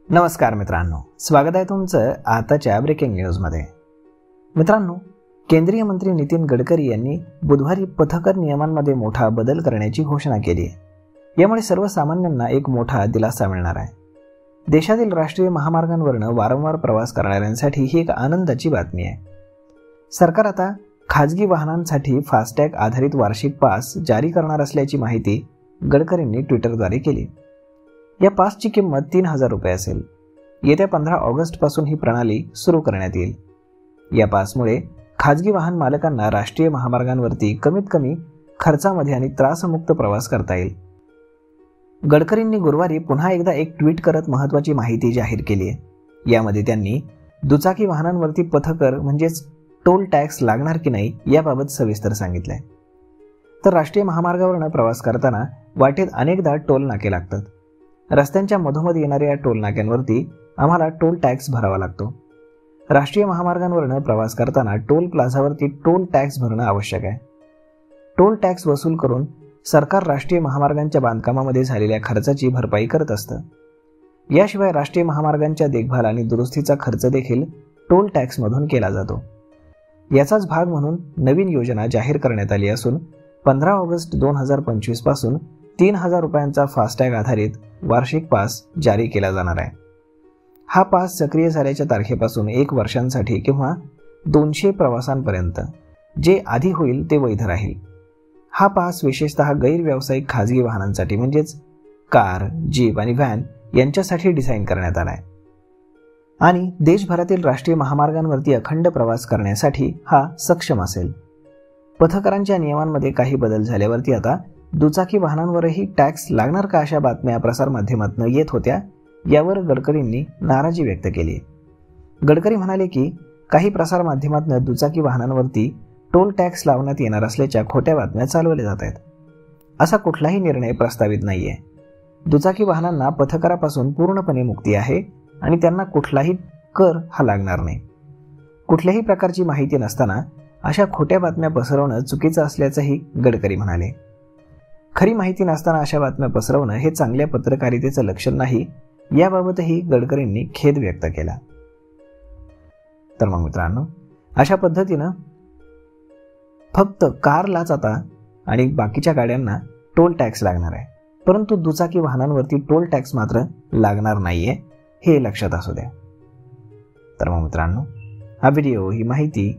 नमस्कार मित्रांनो, स्वागत आहे तुमचं आताच्या ब्रेकिंग न्यूजमध्ये। मित्रांनो, केंद्रीय मंत्री नितीन गडकरी यांनी बुधवारी पथकर नियमांमध्ये मोठा बदल करण्याची घोषणा केली आहे। यामुळे सर्वसामान्यांना एक मोठा दिलासा मिळणार आहे। देशातील राष्ट्रीय महामार्गांवरून वारंवार प्रवास करणाऱ्यांसाठी ही एक आनंदाची बातमी आहे। सरकार आता खाजगी वाहनांसाठी फास्टॅग आधारित वार्षिक पास जारी करणार असल्याची माहिती गडकरींनी ट्विटरद्वारे केली। या पासची किंमत 3000 रुपये असेल। येत्या 15 ऑगस्ट पासून ही प्रणाली सुरू करण्यात येईल। या पासमुळे खाजगी वाहन मालकांना राष्ट्रीय महामार्गांवरती कमीत कमी खर्चामध्ये आणि त्रासमुक्त प्रवास करता येईल। गडकरींनी गुरुवारी पुन्हा एकदा एक ट्विट करत महत्त्वाची माहिती जाहीर केली आहे। यामध्ये त्यांनी दुचाकी वाहनांवरती पथकर म्हणजेच टोल टॅक्स लागणार की नाही याबाबत सविस्तर सांगितलंय। तर राष्ट्रीय महामार्गावरून प्रवास करताना वाटेत अनेकदा टोल नाके लागतात। रस्त्यांच्या मधोमध येणाऱ्या टोल नाक्यांवरती आम्हाला टोल टॅक्स भरावा लागतो। राष्ट्रीय महामार्गांवरून प्रवास करताना टोल प्लाझावरती टोल टॅक्स भरणं आवश्यक आहे। टोल टॅक्स वसूल करून सरकार राष्ट्रीय महामार्गांच्या बांधकामामध्ये झालेल्या खर्चाची भरपाई करत असतं। याशिवाय राष्ट्रीय महामार्गांच्या देखभाल आणि दुरुस्तीचा खर्च देखील टोल टॅक्समधून केला जातो। याचाच भाग म्हणून नवीन योजना जाहीर करण्यात आली असून 15 ऑगस्ट 2025 पासून 3000 रुपयांचा फास्टॅग आधारित वार्षिक पास जारी केला जाणार आहे। हा पास सक्रिय झाल्याच्या तारखेपासून 1 वर्षांसाठी किंवा 200 प्रवासांपर्यंत जे आधी होईल ते वैध राहील। हा पास विशेषतः गैरव्यावसायिक खाजगी वाहनांसाठी म्हणजेच कार, जीप आणि व्हॅन यांच्यासाठी डिझाईन करण्यात आला आहे आणि देशभरातील राष्ट्रीय महामार्गांवरती अखंड प्रवास करण्यासाठी हा सक्षम असेल। पथकरांच्या नियमांमध्ये काही बदल झाल्यावरती आता दुचाकी वाहनांवरही टॅक्स लागणार का अशा बातम्या प्रसारमाध्यमातून येत होत्या। यावर गडकरींनी नाराजी व्यक्त केली। गडकरी म्हणाले की काही प्रसारमाध्यमातून दुचाकी वाहनांवरती टोल टॅक्स लावण्यात येणार असल्याच्या खोट्या बातम्या चालवल्या जात आहेत। असा कुठलाही निर्णय प्रस्तावित नाहीये। दुचाकी वाहनांना पथकरापासून पूर्णपणे मुक्ती आहे आणि त्यांना कुठलाही कर हा लागणार नाही। कुठल्याही प्रकारची माहिती नसताना अशा खोट्या बातम्या पसरवणं चुकीचं असल्याचंही गडकरी म्हणाले। खरी माहिती नसताना अशा बातम्या पसरवणं हे चांगल्या पत्रकारितेचं लक्षण नाही, याबाबतही गडकरींनी खेद व्यक्त केला। तर मग मित्रांनो, अशा पद्धतीनं फक्त कारलाच आता आणि बाकीच्या गाड्यांना टोल टॅक्स लागणार आहे, परंतु दुचाकी वाहनांवरती टोल टॅक्स मात्र लागणार नाहीये, हे लक्षात असू द्या। तर मग मित्रांनो, हा व्हिडिओ, ही माहिती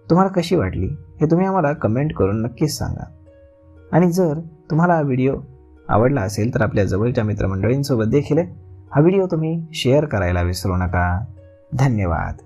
तुम्हाला कशी वाटली हे तुम्ही आम्हाला कमेंट करून नक्कीच सांगा। आणि जर तुम्हाला हा व्हिडिओ आवडला असेल तर आपल्या जवळच्या मित्रमंडळींसोबत देखील हा व्हिडिओ तुम्ही शेअर करायला विसरू नका। धन्यवाद।